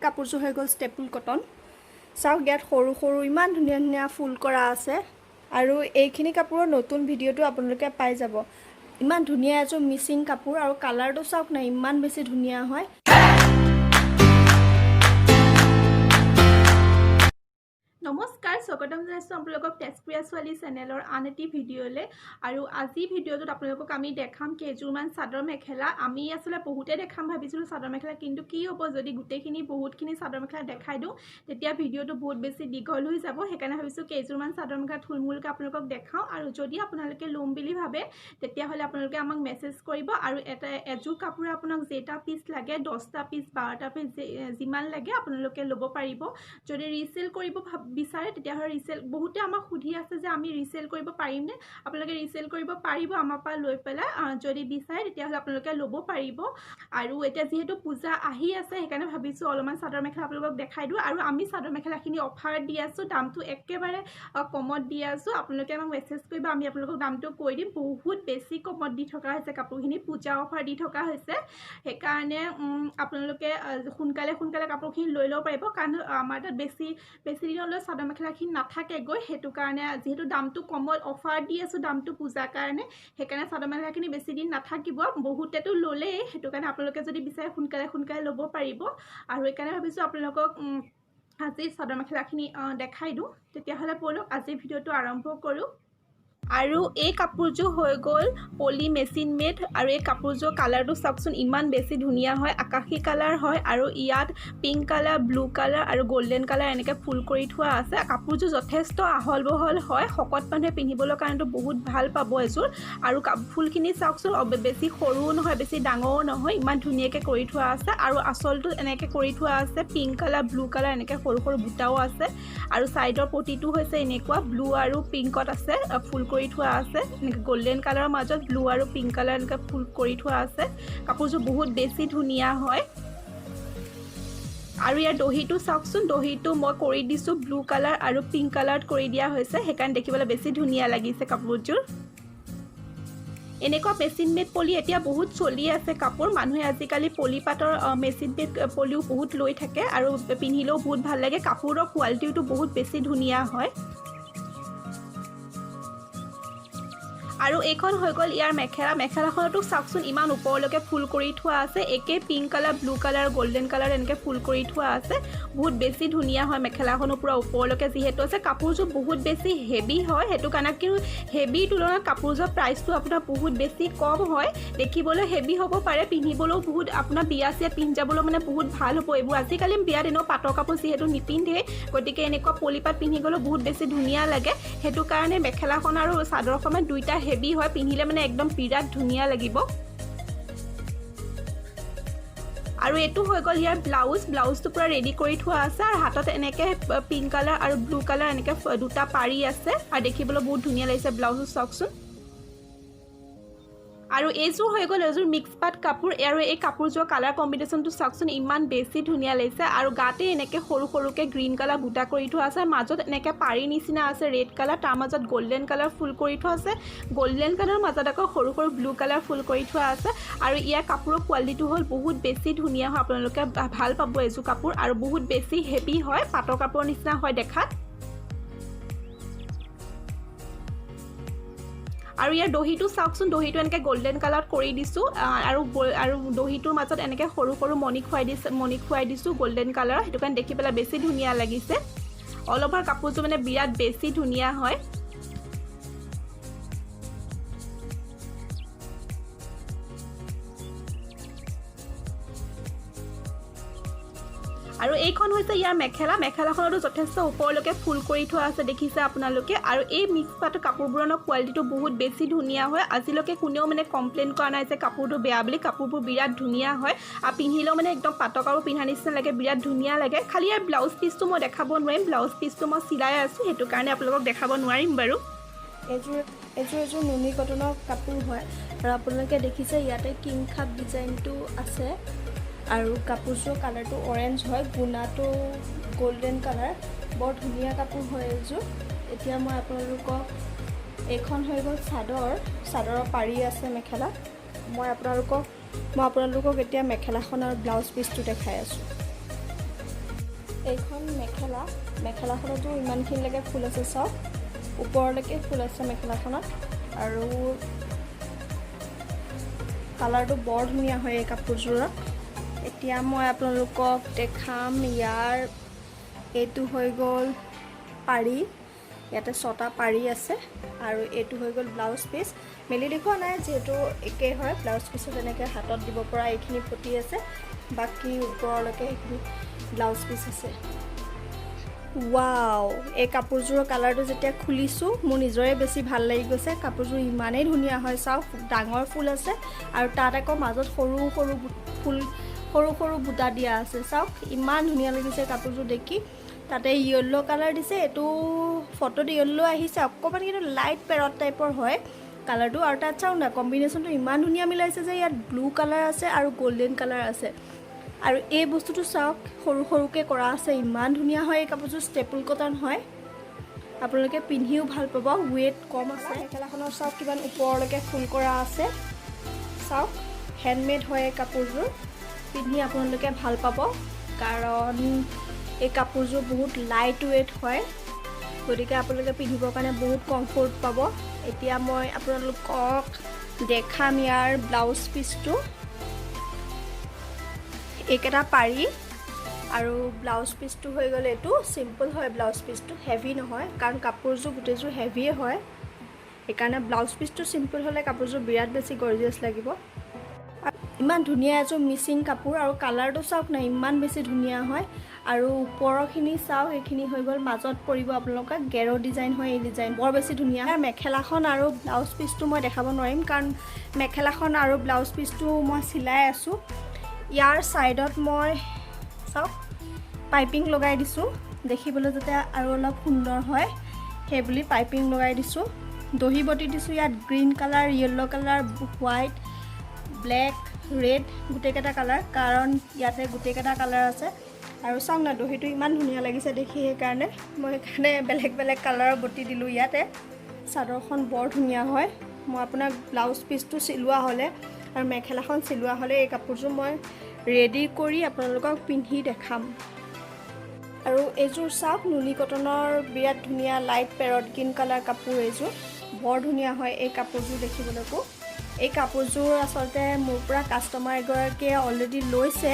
কাপোৰযোৰ হৈ গ'ল ষ্টেপুল কটন। চাওক ইয়াত সৰু সৰু ইমান ধুনীয়া ধুনীয়া ফুল কৰা আছে আৰু এইখিনি কাপোৰৰ নতুন ভিডিঅ'টো আপোনালোকে পাই যাব। ইমান ধুনীয়া এযোৰ মিচিং কাপোৰ আৰু কালাৰটো চাওক না ইমান বেছি ধুনীয়া হয়। নমস্কাৰ, স্বাগতম জনাইছোঁ আপোনালোকক তেজপুৰীয়া ছোৱালী চেনেলৰ আন এটি ভিডিঅ'লৈ। আৰু আজি ভিডিঅ'টোত আপোনালোকক আমি দেখাম কেইযোৰমান চাদৰ মেখেলা। আমি আচলতে বহুতে দেখাম ভাবিছিলোঁ চাদৰ মেখেলা, কিন্তু কি হ'ব যদি গোটেইখিনি বহুতখিনি চাদৰ মেখেলা দেখাই দিওঁ তেতিয়া ভিডিঅ'টো বহুত বেছি দীঘল হৈ যাব। সেইকাৰণে ভাবিছোঁ কেইযোৰমান চাদৰ মেখেলা থুলমূলকৈ আপোনালোকক দেখাওঁ। আৰু যদি আপোনালোকে ল'ম বুলি ভাবে তেতিয়াহ'লে আপোনালোকে আমাক মেছেজ কৰিব আৰু এযোৰ কাপোৰে আপোনাক যেইটা পিচ লাগে 10টা পিচ 12টা পিচ যিমান লাগে আপোনালোকে ল'ব পাৰিব। যদি ৰিচেল কৰিব বিচাৰে তেতিয়াহ'লে ৰিচেল বহুতে আমাক সুধি আছে যে আমি ৰিচেল কৰিব পাৰিমনে। আপোনালোকে ৰিচেল কৰিব পাৰিব আমাৰ পৰা লৈ পেলাই। যদি বিচাৰে তেতিয়াহ'লে আপোনালোকে ল'ব পাৰিব। আৰু এতিয়া যিহেতু পূজা আহি আছে সেইকাৰণে ভাবিছোঁ অলপমান চাদৰ মেখেলা আপোনালোকক দেখাই দিওঁ। আৰু আমি চাদৰ মেখেলাখিনি অফাৰ দি আছোঁ, দামটো একেবাৰে কমত দি আছোঁ। আপোনালোকে আমাক মেছেজ কৰিব, আমি আপোনালোকক দামটো কৈ দিম। বহুত বেছি কমত দি থকা হৈছে কাপোৰখিনি, পূজা অফাৰ দি থকা হৈছে। সেইকাৰণে আপোনালোকে সোনকালে কাপোৰখিনি লৈ ল'ব পাৰিব, কাৰণ আমাৰ তাত বেছি দিনলৈ চাদৰ মেখেলাখিনি নাথাকেগৈ। সেইটো কাৰণে যিহেতু দামটো কমত অফাৰ দি আছোঁ, দামটো পূজাৰ কাৰণে, সেইকাৰণে চাদৰ মেখেলাখিনি বেছি দিন নাথাকিব। বহুতেতো ল'লেই, সেইটো কাৰণে আপোনালোকে যদি বিচাৰে সোনকালে ল'ব পাৰিব। আৰু সেইকাৰণে ভাবিছোঁ আপোনালোকক আজি চাদৰ মেখেলাখিনি দেখাই দিওঁ। তেতিয়াহ'লে ব'লক আজি ভিডিঅ'টো আৰম্ভ কৰোঁ। আৰু এই কাপোৰযোৰ হৈ গ'ল পলি মেচিন মেড। আৰু এই কাপোৰযোৰ কালাৰটো চাওকচোন ইমান বেছি ধুনীয়া হয়, আকাশী কালাৰ হয় আৰু ইয়াত পিংক কালাৰ, ব্লু কালাৰ আৰু গল্ডেন কালাৰ এনেকৈ ফুল কৰি থোৱা আছে। কাপোৰযোৰ যথেষ্ট আহল বহল হয়, শকত মানুহে পিন্ধিবলৈ কাৰণেতো বহুত ভাল পাব এযোৰ। আৰু ফুলখিনি চাওকচোন বেছি সৰুও নহয় বেছি ডাঙৰো নহয়, ইমান ধুনীয়াকৈ কৰি থোৱা আছে। আৰু আঁচলটো এনেকৈ কৰি থোৱা আছে পিংক কালাৰ, ব্লু কালাৰ এনেকৈ সৰু সৰু বুটাও আছে। আৰু ছাইডৰ পটিটো হৈছে এনেকুৱা ব্লু আৰু পিংকত আছে ফুল কৰি থোৱা আছে। এনেকৈ গল্ডেন কালাৰৰ মাজত ব্লু আৰু পিংক কালাৰ এনেকৈ ফুল কৰি থোৱা আছে। কাপোৰযোৰ বহুত বেছি ধুনীয়া হয়। আৰু ইয়াৰ দহিটো চাওকচোন, দহিটো মই কৰি দিছোঁ ব্লু কালাৰ আৰু পিংক কালাৰত কৰি দিয়া হৈছে, সেইকাৰণে দেখিবলৈ বেছি ধুনীয়া লাগিছে কাপোৰযোৰ। এনেকুৱা মেচিন মেড পলি এতিয়া বহুত চলি আছে কাপোৰ। মানুহে আজিকালি পলি পাটৰ মেচিন মেড পলিও বহুত লৈ থাকে আৰু পিন্ধিলেও বহুত ভাল লাগে। কাপোৰৰ কোৱালিটিটো বহুত বেছি ধুনীয়া হয়। আৰু এইখন হৈ গ'ল ইয়াৰ মেখেলাখনতো চাওকচোন ইমান ওপৰলৈকে ফুল কৰি থোৱা আছে। একে pink colour, blue colour, golden colour এনেকৈ ফুল কৰি থোৱা আছে। বহুত বেছি ধুনীয়া হয় মেখেলাখনো, পূৰা ওপৰলৈকে যিহেতু আছে। কাপোৰযোৰ বহুত বেছি হেভি হয়, সেইটো কাৰণে কিন্তু হেভিৰ তুলনাত কাপোৰযোৰ প্ৰাইচটো আপোনাৰ বহুত বেছি কম হয়। দেখিবলৈ হেভি হ'ব পাৰে, পিন্ধিবলৈও বহুত আপোনাৰ বিয়া চিয়াত পিন্ধি যাবলৈ মানে বহুত ভাল হ'ব এইবোৰ। আজিকালি বিয়াত এনেও পাটৰ কাপোৰ যিহেতু নিপিন্ধে, গতিকে এনেকুৱা পলিপাট পিন্ধি গ'লেও বহুত বেছি ধুনীয়া লাগে। সেইটো কাৰণে মেখেলাখন আৰু চাদৰখন দুইটা হেভি হয়, পিন্ধিলে মানে একদম বিৰাট ধুনীয়া লাগিব। আৰু এইটো হৈ গ'ল ইয়াৰ ব্লাউজটো পূৰা ৰেডি কৰি থোৱা আছে। আৰু হাতত এনেকৈ পিংক কালাৰ আৰু ব্লু কালাৰ এনেকৈ দুটা পাৰি আছে আৰু দেখিবলৈ বহুত ধুনীয়া লাগিছে ব্লাউজটো চাওকচোন। আৰু এইযোৰ হৈ গ'ল এযোৰ মিক্স পাট কাপোৰ। আৰু এই কাপোৰযোৰ কালাৰ কম্বিনেশ্যনটো চাওকচোন ইমান বেছি ধুনীয়া লাগিছে। আৰু গাতে এনেকৈ সৰুকৈ গ্ৰীণ কালাৰ বুটা কৰি থোৱা আছে, মাজত এনেকৈ পাৰি নিচিনা আছে ৰেড কালাৰ, তাৰ মাজত গল্ডেন কালাৰ ফুল কৰি থোৱা আছে। গল্ডেন কালাৰৰ মাজত আকৌ সৰু ব্লু কালাৰ ফুল কৰি থোৱা আছে। আৰু ইয়াৰ কাপোৰৰ কোৱালিটিটো হ'ল বহুত বেছি ধুনীয়া হয়, আপোনালোকে ভাল পাব এযোৰ কাপোৰ। আৰু বহুত বেছি হেভি হয়, পাটৰ কাপোৰৰ নিচিনা হয় দেখাত। আৰু ইয়াৰ দহিটো চাওকচোন, দহিটো এনেকৈ গল্ডেন কালাৰত কৰি দিছোঁ। আৰু দহিটোৰ মাজত এনেকৈ সৰু মণি খুৱাই দিছোঁ গল্ডেন কালাৰৰ, সেইটো কাৰণে দেখি পেলাই বেছি ধুনীয়া লাগিছে। অল অভাৰ কাপোৰযোৰ মানে বিৰাট বেছি ধুনীয়া হয়। আৰু এইখন হৈছে ইয়াৰ মেখেলাখনতো যথেষ্ট ওপৰলৈকে ফুল কৰি থোৱা আছে, দেখিছে আপোনালোকে। আৰু এই মিক্স পাটৰ কাপোৰবোৰৰ কোৱালিটিটো বহুত বেছি ধুনীয়া হয়। আজিলৈকে কোনেও মানে কমপ্লেইন কৰা নাই যে কাপোৰটো বেয়া বুলি। কাপোৰবোৰ বিৰাট ধুনীয়া হয় আৰু পিন্ধিলেও মানে একদম পাটৰ কাপোৰ পিন্ধা নিচিনা লাগে, বিৰাট ধুনীয়া লাগে। খালি ইয়াৰ ব্লাউজ পিচটো মই দেখাব নোৱাৰিম, ব্লাউজ পিচটো মই চিলাই আছোঁ, সেইটো কাৰণে আপোনালোকক দেখাব নোৱাৰিম বাৰু। এযোৰ নুনি কটনৰ কাপোৰ হয়। আৰু আপোনালোকে দেখিছে ইয়াতে কিং খাপ ডিজাইনটো আছে। আৰু কাপোৰযোৰ কালাৰটো অৰেঞ্জ হয়, গুণাটো গল্ডেন কালাৰ, বৰ ধুনীয়া কাপোৰ হয় এযোৰ। এতিয়া মই আপোনালোকক এইখন হৈ গ'ল চাদৰৰ পাৰি আছে মেখেলা। মই আপোনালোকক এতিয়া মেখেলাখনৰ ব্লাউজ পিচটো দেখাই আছোঁ। এইখন মেখেলাখনতো ইমানখিনিলৈকে ফুল আছে চাওক ওপৰলৈকে ফুল আছে মেখেলাখনত আৰু কালাৰটো বৰ ধুনীয়া হয় এই কাপোৰযোৰৰ এতিয়া মই আপোনালোকক দেখাম ইয়াৰ এইটো হৈ গ'ল পাৰি ইয়াতে 6টা পাৰি আছে আৰু এইটো হৈ গ'ল ব্লাউজ পিচ মেলি দেখুৱা নাই যিহেতু একেই হয় ব্লাউজ পিছত এনেকৈ হাতত দিব পৰা এইখিনি পটি আছে বাকী ওপৰলৈকে এইখিনি ব্লাউজ পিচ আছে ৱাও এই কাপোৰযোৰৰ কালাৰটো যেতিয়া খুলিছোঁ মোৰ নিজৰে বেছি ভাল লাগি গৈছে কাপোৰযোৰ ইমানেই ধুনীয়া হয় চাওক ডাঙৰ ফুল আছে আৰু তাত আকৌ মাজত সৰু সৰু বুটা দিয়া আছে চাওক ইমান ধুনীয়া লাগিছে কাপোৰযোৰ দেখি তাতে য়েল্লো কালাৰ দিছে এইটো ফটোত য়েল্লো আহিছে অকণমান কিন্তু লাইট পেৰট টাইপৰ হয় কালাৰটো আৰু তাত চাওক না কম্বিনেশ্যনটো ইমান ধুনীয়া মিলাইছে যে ইয়াত ব্লু কালাৰ আছে আৰু গোল্ডেন কালাৰ আছে আৰু এই বস্তুটো চাওক সৰুকৈ কৰা আছে ইমান ধুনীয়া হয় এই কাপোৰযোৰ ষ্টেপল কটন হয় আপোনালোকে পিন্ধিও ভাল পাব ৱেট কম আছে মেখেলাখনৰ চাওক কিমান ওপৰলৈকে ফুল কৰা আছে চাওক হেণ্ডমেড হয় এই কাপোৰযোৰ পিন্ধি আপোনালোকে ভাল পাব কাৰণ এই কাপোৰযোৰ বহুত লাইট ৱেট হয় গতিকে আপোনালোকে পিন্ধিবৰ কাৰণে বহুত কমফৰ্ট পাব এতিয়া মই আপোনালোকক দেখাম ইয়াৰ ব্লাউজ পিচটো এইকেইটা পাৰি আৰু ব্লাউজ পিচটো হৈ গ'লে এইটো চিম্পল হয় ব্লাউজ পিচটো হেভি নহয় কাৰণ কাপোৰযোৰ গোটেইযোৰ হেভিয়ে হয় সেইকাৰণে ব্লাউজ পিচটো চিম্পল হ'লে কাপোৰযোৰ বিৰাট বেছি গৰ্জিয়াছ লাগিব ইমান ধুনীয়া এযোৰ মিচিং কাপোৰ আৰু কালাৰটো চাওক না ইমান বেছি ধুনীয়া হয় আৰু ওপৰৰখিনি চাওক এইখিনি হৈ গ'ল মাজত পৰিব আপোনালোকে গেৰো ডিজাইন হয় এই ডিজাইন বৰ বেছি ধুনীয়া আৰু মেখেলাখন আৰু ব্লাউজ পিচটো মই দেখাব নোৱাৰিম কাৰণ মেখেলাখন আৰু ব্লাউজ পিচটো মই চিলাই আছোঁ ইয়াৰ ছাইডত মই চাওক পাইপিং লগাই দিছোঁ দেখিবলৈ যাতে আৰু অলপ সুন্দৰ হয় সেইবুলি পাইপিং লগাই দিছোঁ দহি বটি দিছোঁ ইয়াত green colour yellow colour white black red গোটেইকেইটা কালাৰ কাৰণ ইয়াতে গোটেইকেইটা কালাৰ আছে আৰু চাওক না দহিটো ইমান ধুনীয়া লাগিছে দেখি সেইকাৰণে মই বেলেগ কালাৰৰ বটি দিলোঁ ইয়াতে চাদৰখন বৰ ধুনীয়া হয় মই আপোনাক ব্লাউজ পিচটো চিলোৱা হ'লে আৰু মেখেলাখন চিলোৱা হ'লে এই কাপোৰযোৰ মই ৰেডি কৰি আপোনালোকক পিন্ধি দেখাম আৰু এইযোৰ চাওক নুনি কটনৰ বিৰাট ধুনীয়া লাইট পেৰট গ্ৰীণ কালাৰ কাপোৰ এইযোৰ বৰ ধুনীয়া হয় এই কাপোৰযোৰ দেখিবলৈকো এই কাপোৰযোৰ আচলতে মোৰ পৰা কাষ্টমাৰ এগৰাকীয়ে অলৰেডি লৈছে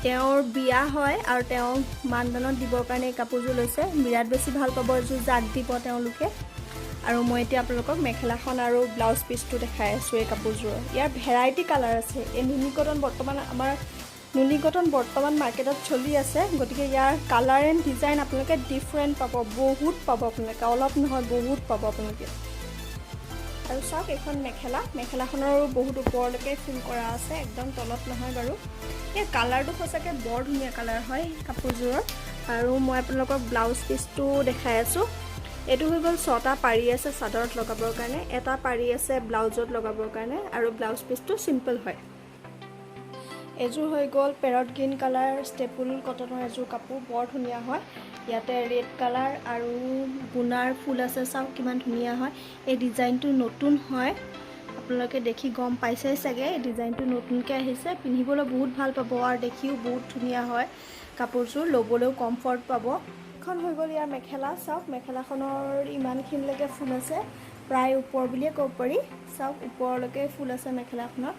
তেওঁৰ বিয়া হয় আৰু তেওঁ মানদানত দিবৰ কাৰণে এই কাপোৰযোৰ লৈছে বিৰাট বেছি ভাল পাব এইযোৰ জাক দিব তেওঁলোকে আৰু মই এতিয়া আপোনালোকক মেখেলাখন আৰু ব্লাউজ পিচটো দেখাই আছোঁ এই কাপোৰযোৰৰ ইয়াৰ ভেৰাইটি কালাৰ আছে এই নুনি কটন বৰ্তমান মাৰ্কেটত চলি আছে গতিকে ইয়াৰ কালাৰ এণ্ড ডিজাইন আপোনালোকে ডিফাৰেণ্ট পাব বহুত পাব আপোনালোকে অলপ নহয় বহুত পাব আপোনালোকে আৰু চাওক এইখন মেখেলাখনৰো বহুত ওপৰলৈকে ফুল কৰা আছে একদম তলত নহয় বাৰু এই কালাৰটো সঁচাকৈ বৰ ধুনীয়া কালাৰ হয় কাপোৰযোৰৰ আৰু মই আপোনালোকক ব্লাউজ পিচটো দেখাই আছোঁ এইটো হৈ গ'ল 6টা পাৰি আছে চাদৰত লগাবৰ কাৰণে এটা পাৰি আছে ব্লাউজত লগাবৰ কাৰণে আৰু ব্লাউজ পিচটো চিম্পল হয় এযোৰ হৈ গ'ল পেৰট গ্ৰীণ কালাৰ ষ্টেপুল কটনৰ এযোৰ কাপোৰ বৰ ধুনীয়া হয় ইয়াতে ৰেড কালাৰ আৰু গুণাৰ ফুল আছে চাওক কিমান ধুনীয়া হয় এই ডিজাইনটো নতুন হয় আপোনালোকে দেখি গম পাইছে চাগে এই ডিজাইনটো নতুনকৈ আহিছে পিন্ধিবলৈ বহুত ভাল পাব আৰু দেখিও বহুত ধুনীয়া হয় কাপোৰযোৰ ল'বলৈও কমফৰ্ট পাব এখন হৈ গ'ল ইয়াৰ মেখেলা চাওক মেখেলাখনৰ ইমানখিনিলৈকে ফুল আছে প্ৰায় ওপৰ বুলিয়ে ক'ব পাৰি চাওক ওপৰলৈকে ফুল আছে মেখেলাখনত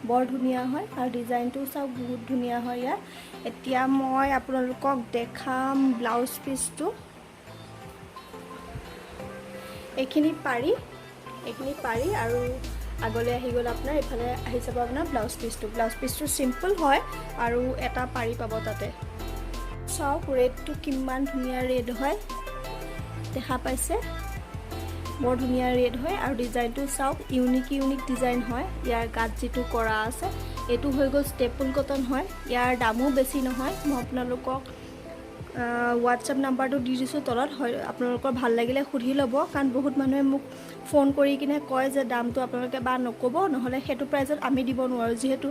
বৰ ধুনীয়া হয় আৰু ডিজাইনটো চাওক বহুত ধুনীয়া হয় ইয়াৰ এতিয়া মই আপোনালোকক দেখাম ব্লাউজ পিচটো এইখিনি পাৰি আৰু আগলৈ আহি গ'ল আপোনাৰ এইফালে আহি যাব আপোনাৰ ব্লাউজ পিচটো চিম্পল হয় আৰু এটা পাৰি পাব তাতে চাওক ৰেডটো কিমান ধুনীয়া ৰেড হয় দেখা পাইছে বৰ ধুনীয়া ৰেড হয় আৰু ডিজাইনটো চাওক ইউনিক ডিজাইন হয় ইয়াৰ গাত যিটো কৰা আছে এইটো হৈ গ'ল ষ্টেপুল কটন হয় ইয়াৰ দামো বেছি নহয় মই আপোনালোকক হোৱাটছএপ নাম্বাৰটো দি দিছোঁ তলত হয় আপোনালোকৰ ভাল লাগিলে সুধি ল'ব কাৰণ বহুত মানুহে মোক ফোন কৰি কিনে কয় যে দামটো আপোনালোকে বা নক'ব নহ'লে সেইটো প্ৰাইজত আমি দিব নোৱাৰোঁ যিহেতু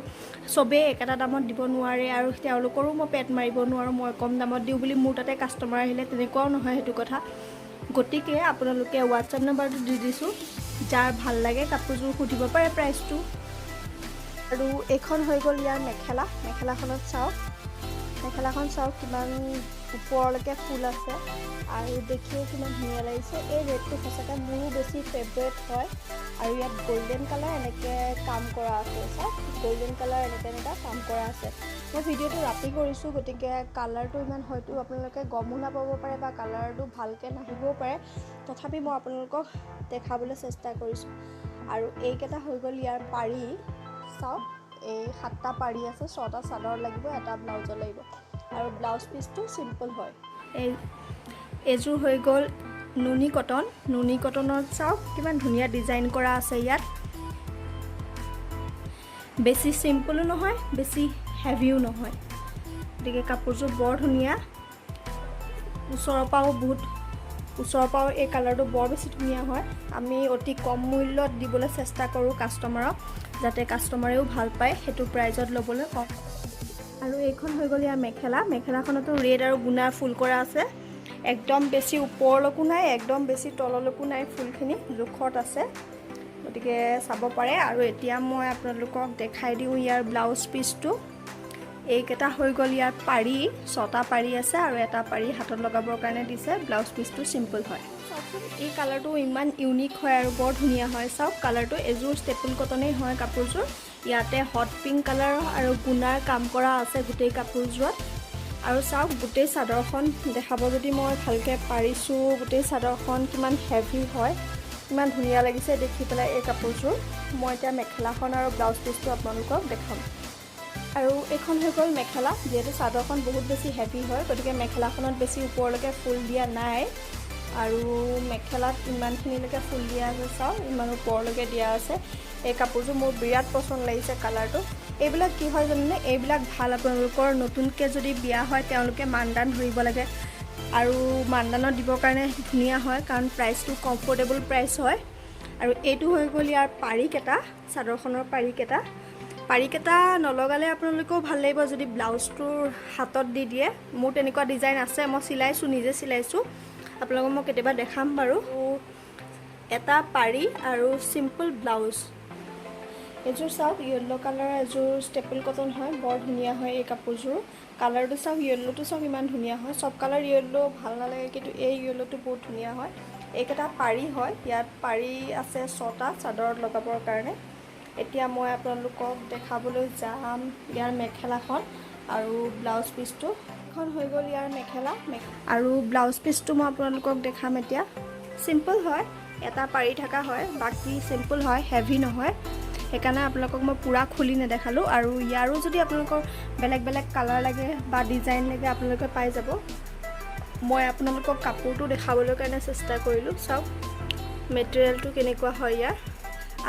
চবেই একেটা দামত দিব নোৱাৰে আৰু তেওঁলোকৰো মই পেট মাৰিব নোৱাৰোঁ মই কম দামত দিওঁ বুলি মোৰ তাতে কাষ্টমাৰ আহিলে তেনেকুৱাও নহয় সেইটো কথা গতিকে আপোনালোকে হোৱাটছএপ নাম্বাৰটো দি দিছোঁ যাৰ ভাল লাগে কাপোৰযোৰ সুধিব পাৰে প্ৰাইচটো আৰু এইখন হৈ গ'ল ইয়াৰ মেখেলাখনত চাওক মেখেলাখন চাওক কিমান ওপৰলৈকে ফুল আছে আৰু দেখিও কিমান ধুনীয়া লাগিছে। এই ৰেডটো সঁচাকৈ মোৰো বেছি ফেভৰেট হয় আৰু ইয়াত গল্ডেন কালাৰ এনেকৈ কাম কৰা আছে। চাওক গল্ডেন কালাৰ এনেকৈ কাম কৰা আছে। মই ভিডিঅ'টো ৰাতি কৰিছোঁ, গতিকে কালাৰটো ইমান হয়তো আপোনালোকে গমো নাপাব পাৰে বা কালাৰটো ভালকৈ নাহিবও পাৰে, তথাপি মই আপোনালোকক দেখাবলৈ চেষ্টা কৰিছোঁ। আৰু এইকেইটা হৈ গ'ল ইয়াৰ পাৰি। চাওক এই 7টা পাৰি আছে, 6টা চাদৰ লাগিব, এটা ব্লাউজৰ লাগিব আৰু ব্লাউজ পিচটো চিম্পল হয়। এইযোৰ হৈ গ'ল নুনি কটন। নুনি কটনত চাওক কিমান ধুনীয়া ডিজাইন কৰা আছে ইয়াত। বেছি চিম্পলো নহয়, বেছি হেভিও নহয়, গতিকে কাপোৰযোৰ বৰ ধুনীয়া। ওচৰৰ পৰাও এই কালাৰটো বৰ বেছি ধুনীয়া হয়। আমি অতি কম মূল্যত দিবলৈ চেষ্টা কৰোঁ কাষ্টমাৰক, যাতে কাষ্টমাৰেও ভাল পায় সেইটো প্ৰাইজত ল'বলৈ কম। আৰু এইখন হৈ গ'ল ইয়াৰ মেখেলা। মেখেলাখনতো ৰেড আৰু গুণাৰ ফুল কৰা আছে। একদম বেছি ওপৰলৈকো নাই, একদম বেছি তললৈকো নাই, ফুলখিনি জোখত আছে, গতিকে চাব পাৰে। আৰু এতিয়া মই আপোনালোকক দেখাই দিওঁ ইয়াৰ ব্লাউজ পিচটো। এইকেইটা হৈ গ'ল ইয়াৰ পাৰি, 6টা পাৰি আছে আৰু এটা পাৰি হাতত লগাবৰ কাৰণে দিছে। ব্লাউজ পিচটো চিম্পল হয়। চাওকচোন এই কালাৰটো ইমান ইউনিক হয় আৰু বৰ ধুনীয়া হয়। চাওক কালাৰটো এযোৰ ষ্টেপুল কটনেই হয় কাপোৰযোৰ। ইয়াতে হট পিংক কালাৰ আৰু গুণাৰ কাম কৰা আছে গোটেই কাপোৰযোৰত। আৰু চাওক গোটেই চাদৰখন দেখাব যদি মই ভালকৈ পাৰিছোঁ, গোটেই চাদৰখন কিমান হেভি হয়, ইমান ধুনীয়া লাগিছে দেখি পেলাই এই কাপোৰযোৰ। মই এতিয়া মেখেলাখন আৰু ব্লাউজ পিচটো আপোনালোকক দেখাম। আৰু এইখন হৈ গ'ল মেখেলা। যিহেতু চাদৰখন বহুত বেছি হেভি হয়, গতিকে মেখেলাখনত বেছি ওপৰলৈকে ফুল দিয়া নাই আৰু মেখেলাত ইমানখিনিলৈকে ফুল দিয়া আছে। চাওক ইমান ওপৰলৈকে দিয়া আছে। এই কাপোৰযোৰ মোৰ বিৰাট পচন্দ লাগিছে কালাৰটো। এইবিলাক কি হয় জানেনে, এইবিলাক ভাল আপোনালোকৰ নতুনকৈ যদি বিয়া হয় তেওঁলোকে মানদান ধৰিব লাগে আৰু মানদানত দিবৰ কাৰণে ধুনীয়া হয়, কাৰণ প্ৰাইচটো কমফৰ্টেবল প্ৰাইচ হয়। আৰু এইটো হৈ গ'ল ইয়াৰ পাৰিকেইটা, চাদৰখনৰ পাৰিকেইটা নলগালে আপোনালোকেও ভাল লাগিব যদি ব্লাউজটোৰ হাতত দি দিয়ে। মোৰ তেনেকুৱা ডিজাইন আছে, মই চিলাইছোঁ, নিজে চিলাইছোঁ, আপোনালোকক মই কেতিয়াবা দেখাম বাৰু। এটা পাৰি আৰু চিম্পল ব্লাউজ। এইযোৰ চাওক য়েল্ল' কালাৰৰ এযোৰ ষ্টেপুল কটন হয়, বৰ ধুনীয়া হয় এই কাপোৰযোৰ। কালাৰটো চাওক, য়েল্ল'টো চাওক ইমান ধুনীয়া হয়। চব কালাৰ য়েল্ল' ভাল নালাগে, কিন্তু এই য়েল্ল'টো বহুত ধুনীয়া হয়। এইকেইটা পাৰি হয়, ইয়াত পাৰি আছে 6টা চাদৰত লগাবৰ কাৰণে। এতিয়া মই আপোনালোকক দেখাবলৈ যাম ইয়াৰ মেখেলাখন আৰু ব্লাউজ পিচটো। এখন হৈ গ'ল ইয়াৰ মেখেলা আৰু ব্লাউজ পিচটো মই আপোনালোকক দেখাম এতিয়া। চিম্পল হয়, এটা পাৰি থকা হয়, বাকী চিম্পল হয়, হেভি নহয়, সেইকাৰণে আপোনালোকক মই পূৰা খুলি নেদেখালোঁ। আৰু ইয়াৰো যদি আপোনালোকৰ বেলেগ বেলেগ কালাৰ লাগে বা ডিজাইন লাগে আপোনালোকে পাই যাব। মই আপোনালোকক কাপোৰটো দেখাবলৈ কাৰণে চেষ্টা কৰিলোঁ। চাওক মেটেৰিয়েলটো কেনেকুৱা হয় ইয়াৰ।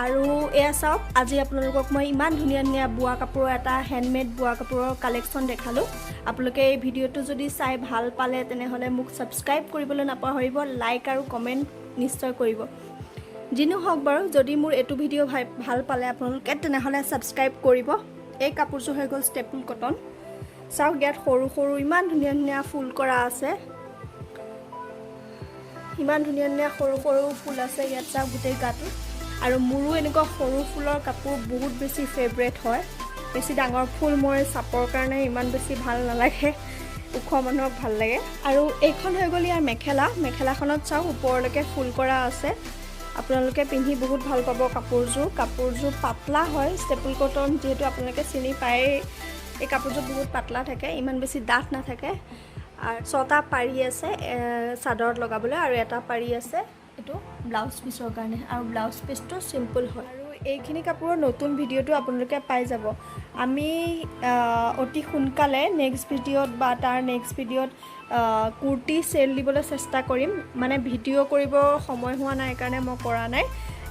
আৰু এয়া চাওক, আজি আপোনালোকক মই ইমান ধুনীয়া ধুনীয়া বোৱা কাপোৰৰ এটা হেণ্ডমেড বোৱা কাপোৰৰ কালেকশ্যন দেখালোঁ। আপোনালোকে এই ভিডিঅ'টো যদি চাই ভাল পালে তেনেহ'লে মোক ছাবস্ক্ৰাইব কৰিবলৈ নাপাহৰিব, লাইক আৰু কমেণ্ট নিশ্চয় কৰিব। যি নহওক বাৰু, যদি মোৰ এইটো ভিডিঅ' ভাল পালে আপোনালোকে তেনেহ'লে ছাবস্ক্ৰাইব কৰিব। এই কাপোৰযোৰ হৈ গ'ল ষ্টেপুল কটন। চাওক ইয়াত সৰু সৰু ইমান ধুনীয়া ধুনীয়া ফুল কৰা আছে, ইমান ধুনীয়া ধুনীয়া সৰু সৰু ফুল আছে ইয়াত। চাওক গোটেই গাটো। আৰু মোৰো এনেকুৱা সৰু ফুলৰ কাপোৰ বহুত বেছি ফেভৰেট হয়। বেছি ডাঙৰ ফুল মই চাপৰ কাৰণে ইমান বেছি ভাল নালাগে, ওখ মানুহক ভাল লাগে। আৰু এইখন হৈ গ'ল ইয়াৰ মেখেলা। মেখেলাখনত চাওক ওপৰলৈকে ফুল কৰা আছে। আপোনালোকে পিন্ধি বহুত ভাল পাব কাপোৰযোৰ পাতলা হয়, ষ্টেপুল কটন যিহেতু আপোনালোকে চিনি পায়েই। এই কাপোৰযোৰ বহুত পাতলা থাকে, ইমান বেছি ডাঠ নাথাকে। আৰু 6টা পাৰি আছে চাদৰত লগাবলৈ আৰু এটা পাৰি আছে এইটো ব্লাউজ পিচৰ কাৰণে, আৰু ব্লাউজ পিচটো চিম্পল হয়। আৰু এইখিনি কাপোৰৰ নতুন ভিডিঅ'টো আপোনালোকে পাই যাব। আমি অতি সোনকালে নেক্সট ভিডিঅ'ত বা তাৰ নেক্সট ভিডিঅ'ত কুৰ্তি চেল দিবলৈ চেষ্টা কৰিম। মানে ভিডিঅ' কৰিব সময় হোৱা নাই কাৰণে মই কৰা নাই।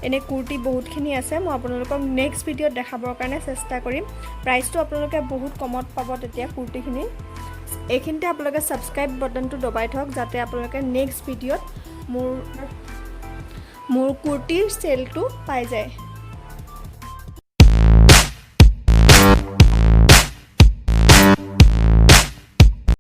এনেই কুৰ্তি বহুতখিনি আছে, মই আপোনালোকক নেক্সট ভিডিঅ'ত দেখাবৰ কাৰণে চেষ্টা কৰিম। প্ৰাইচটো আপোনালোকে বহুত কমত পাব তেতিয়া কুৰ্তিখিনি। এইখিনিতে আপোনালোকে ছাবস্ক্ৰাইব বাটনটো দবাই থওক, যাতে আপোনালোকে নেক্সট ভিডিঅ'ত মোৰ কুৰ্তিৰ চেলটো পাই যায়।